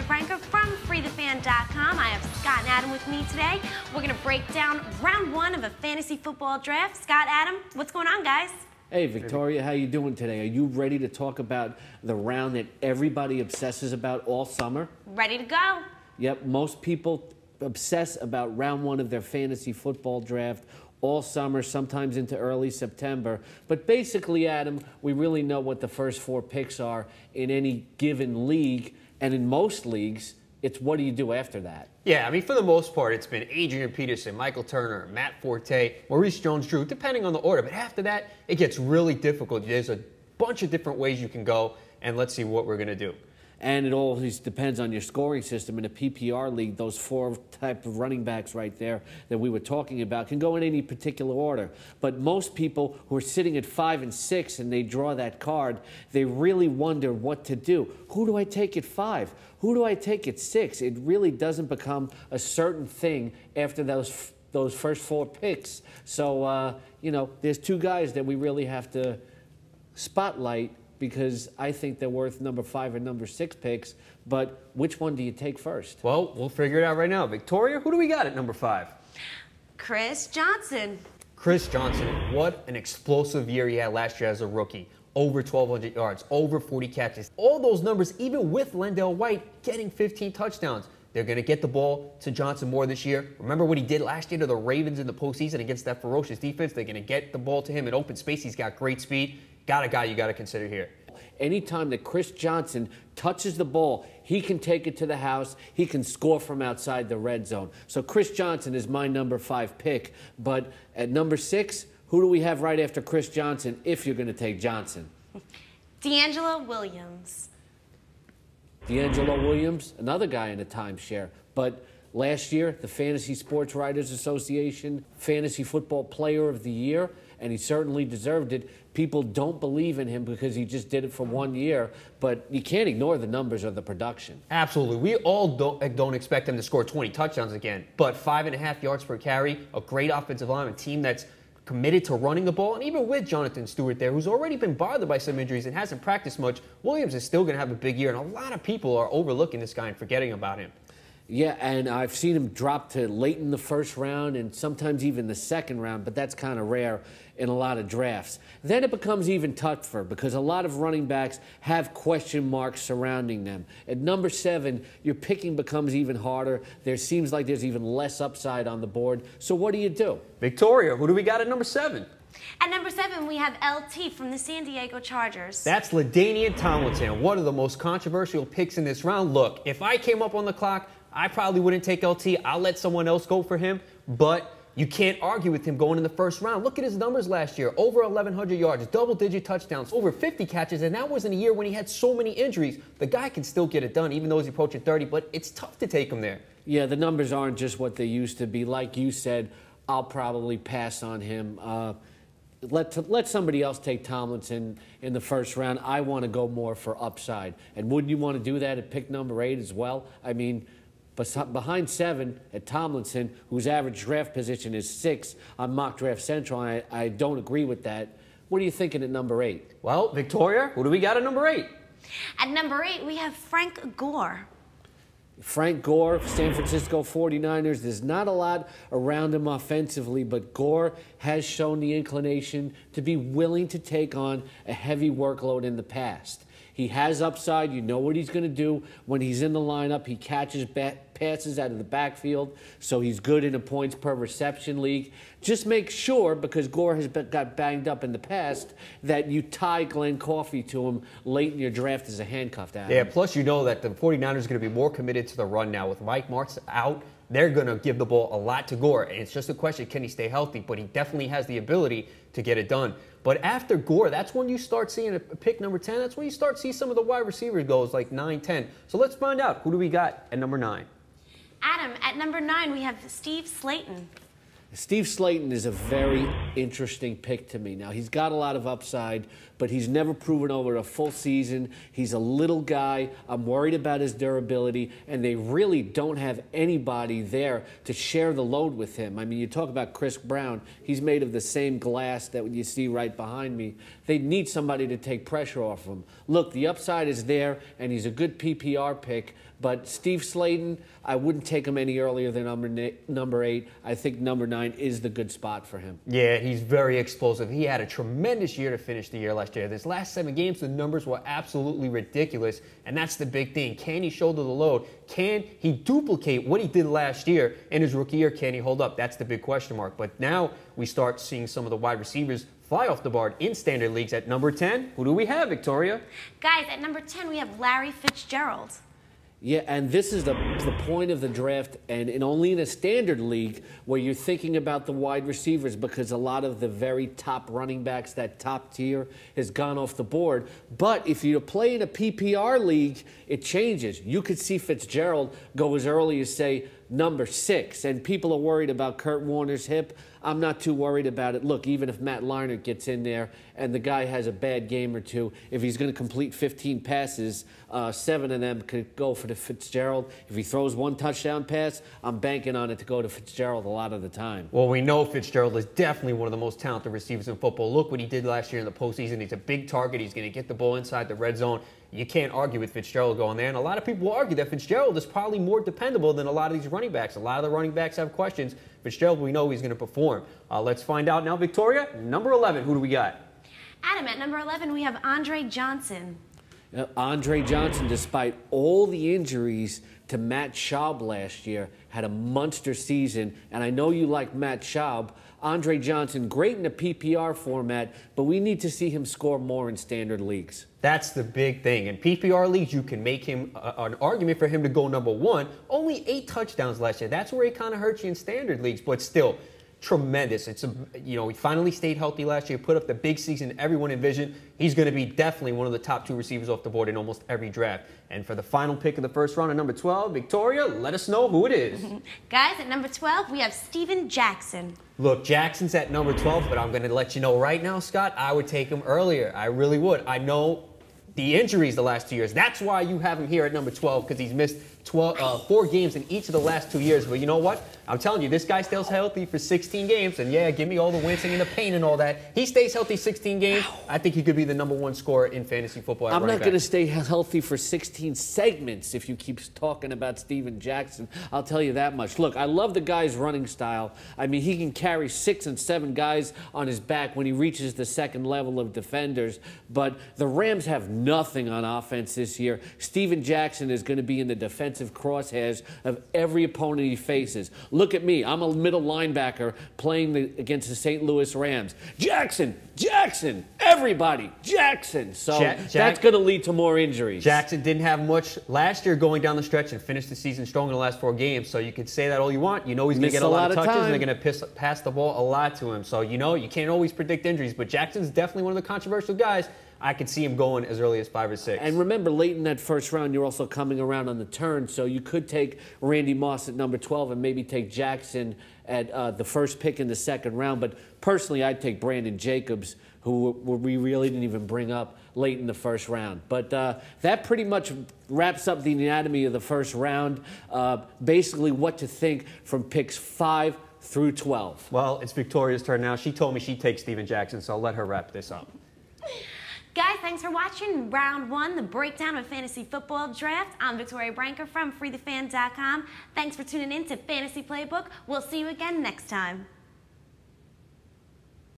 Brenker from FreeTheFan.com. I have Scott and Adam with me today. We're going to break down round one of a fantasy football draft. Scott, Adam, what's going on, guys? Hey, Victoria, how you doing today? Are you ready to talk about the round that everybody obsesses about all summer? Ready to go. Yep, most people obsess about round one of their fantasy football draft all summer, sometimes into early September. But basically, Adam, we really know what the first four picks are in any given league. And in most leagues, it's what do you do after that? Yeah, I mean, for the most part, it's been Adrian Peterson, Michael Turner, Matt Forte, Maurice Jones-Drew, depending on the order. But after that, it gets really difficult. There's a bunch of different ways you can go, and let's see what we're going to do. And it always depends on your scoring system. In a PPR league, those four type of running backs right there that we were talking about can go in any particular order. But most people who are sitting at 5 and 6 and they draw that card, they really wonder what to do. Who do I take at 5? Who do I take at 6? It really doesn't become a certain thing after those first four picks. So, you know, there's two guys that we really have to spotlight, because I think they're worth number 5 and number 6 picks. But which one do you take first? Well, we'll figure it out right now. Victoria, who do we got at number 5? Chris Johnson. Chris Johnson, what an explosive year he had last year as a rookie. Over 1,200 yards, over 40 catches. All those numbers, even with Lendell White getting 15 touchdowns. They're going to get the ball to Johnson more this year. Remember what he did last year to the Ravens in the postseason against that ferocious defense? They're going to get the ball to him in open space. He's got great speed. Got a guy you got to consider here. Anytime that Chris Johnson touches the ball, he can take it to the house. He can score from outside the red zone. So Chris Johnson is my number 5 pick. But at number 6, who do we have right after Chris Johnson if you're going to take Johnson? D'Angelo Williams. D'Angelo Williams, another guy in a timeshare. But last year, the Fantasy Sports Writers Association Fantasy Football Player of the Year, and he certainly deserved it. People don't believe in him because he just did it for 1 year, but you can't ignore the numbers of the production. Absolutely. We all don't expect him to score 20 touchdowns again, but 5.5 yards per carry, a great offensive line, a team that's committed to running the ball, and even with Jonathan Stewart there, who's already been bothered by some injuries and hasn't practiced much, Williams is still going to have a big year, and a lot of people are overlooking this guy and forgetting about him. Yeah, and I've seen him drop to late in the first round and sometimes even the second round, but that's kind of rare in a lot of drafts. Then it becomes even tougher because a lot of running backs have question marks surrounding them. At number 7, your picking becomes even harder. There seems like there's even less upside on the board. So what do? Victoria, who do we got at number 7? At number 7, we have LT from the San Diego Chargers. That's LaDainian Tomlinson, one of the most controversial picks in this round. Look, if I came up on the clock, I probably wouldn't take LT. I'll let someone else go for him, but you can't argue with him going in the first round. Look at his numbers last year. Over 1,100 yards, double-digit touchdowns, over 50 catches, and that wasn't a year when he had so many injuries. The guy can still get it done, even though he's approaching 30, but it's tough to take him there. Yeah, the numbers aren't just what they used to be. Like you said, I'll probably pass on him. Let somebody else take Tomlinson in the first round. I want to go more for upside. And wouldn't you want to do that at pick number 8 as well? I mean, behind 7 at Tomlinson, whose average draft position is 6 on Mock Draft Central, and I don't agree with that. What are you thinking at number 8? Well, Victoria, who do we got at number 8? At number 8, we have Frank Gore. Frank Gore, San Francisco 49ers. There's not a lot around him offensively, but Gore has shown the inclination to be willing to take on a heavy workload in the past. He has upside. You know what he's going to do when he's in the lineup. He catches passes out of the backfield, so he's good in a points per reception league. Just make sure, because Gore has got banged up in the past, that you tie Glenn Coffey to him late in your draft as a handcuffed Adam. Yeah, plus you know that the 49ers are going to be more committed to the run now. With Mike Martz out, they're going to give the ball a lot to Gore. And it's just a question, can he stay healthy? But he definitely has the ability to get it done. But after Gore, that's when you start seeing a pick number 10. That's when you start seeing some of the wide receivers goes like 9, 10. So let's find out. Who do we got at number 9? Adam, at number 9, we have Steve Slayton. Steve Slayton is a very interesting pick to me. Now, he's got a lot of upside, but he's never proven over a full season. He's a little guy. I'm worried about his durability, and they really don't have anybody there to share the load with him. I mean, you talk about Chris Brown. He's made of the same glass that you see right behind me. They need somebody to take pressure off him. Look, the upside is there, and he's a good PPR pick, But Steve Slayton, I wouldn't take him any earlier than number 8. I think number 9 is the good spot for him. Yeah, he's very explosive. He had a tremendous year to finish the year last year. This last 7 games, the numbers were absolutely ridiculous, and that's the big thing. Can he shoulder the load? Can he duplicate what he did last year in his rookie year? Can he hold up? That's the big question mark. But now we start seeing some of the wide receivers fly off the board in standard leagues. At number 10, who do we have, Victoria? Guys, at number 10, we have Larry Fitzgerald. Yeah, and this is the point of the draft, and only in a standard league where you're thinking about the wide receivers, because a lot of the very top running backs, that top tier, has gone off the board. But if you play in a PPR league, it changes. You could see Fitzgerald go as early as, say, number 6, and people are worried about Kurt Warner's hip. I'm not too worried about it. Look, even if Matt Leinart gets in there and the guy has a bad game or two, if he's going to complete 15 passes, 7 of them could go for the Fitzgerald. If he throws 1 touchdown pass, I'm banking on it to go to Fitzgerald a lot of the time. Well, we know Fitzgerald is definitely one of the most talented receivers in football. Look what he did last year in the postseason. He's a big target. He's going to get the ball inside the red zone. You can't argue with Fitzgerald going there. And a lot of people will argue that Fitzgerald is probably more dependable than a lot of these running backs. A lot of the running backs have questions. Fitzgerald, we know he's going to perform. Let's find out now, Victoria. Number 11, who do we got? Adam, at number 11, we have Andre Johnson. Andre Johnson, despite all the injuries to Matt Schaub last year, had a monster season. And I know you like Matt Schaub. Andre Johnson, great in the PPR format, but we need to see him score more in standard leagues. That's the big thing. In PPR leagues, you can make him an argument for him to go number 1. Only 8 touchdowns last year. That's where he kind of hurts you in standard leagues, but still tremendous. He finally stayed healthy last year, put up the big season everyone envisioned. He's going to be definitely one of the top 2 receivers off the board in almost every draft. And for the final pick of the first round at number 12, Victoria, let us know who it is. Guys, at number 12, we have Steven Jackson. Look, Jackson's at number 12, but I'm going to let you know right now, Scott, I would take him earlier. I really would. I know the injuries the last 2 years. That's why you have him here at number 12, because he's missed 4 games in each of the last 2 years. But you know what? I'm telling you, this guy stays healthy for 16 games. And yeah, give me all the wincing and the pain and all that. He stays healthy 16 games. I think he could be the number 1 scorer in fantasy football. I'm not going to stay healthy for 16 segments if you keep talking about Steven Jackson. I'll tell you that much. Look, I love the guy's running style. I mean, he can carry 6 and 7 guys on his back when he reaches the second level of defenders. But the Rams have nothing on offense this year. Steven Jackson is going to be in the defensive crosshairs of every opponent he faces. Look at me. I'm a middle linebacker playing against the St. Louis Rams. Jackson, everybody, Jackson. So that's going to lead to more injuries. Jackson didn't have much last year going down the stretch and finished the season strong in the last 4 games. So you can say that all you want. You know he's going to get a lot of touches and they're going to pass the ball a lot to him. So you know you can't always predict injuries, but Jackson's definitely one of the controversial guys. I could see him going as early as 5 or 6. And remember, late in that first round, you're also coming around on the turn, so you could take Randy Moss at number 12 and maybe take Jackson at the first pick in the second round. But personally, I'd take Brandon Jacobs, who we really didn't even bring up late in the first round. But that pretty much wraps up the anatomy of the first round, basically what to think from picks 5 through 12. Well, it's Victoria's turn now. She told me she'd take Steven Jackson, so I'll let her wrap this up. Guys, thanks for watching Round 1, the breakdown of Fantasy Football Draft. I'm Victoria Brenker from FreeTheFan.com. Thanks for tuning in to Fantasy Playbook. We'll see you again next time.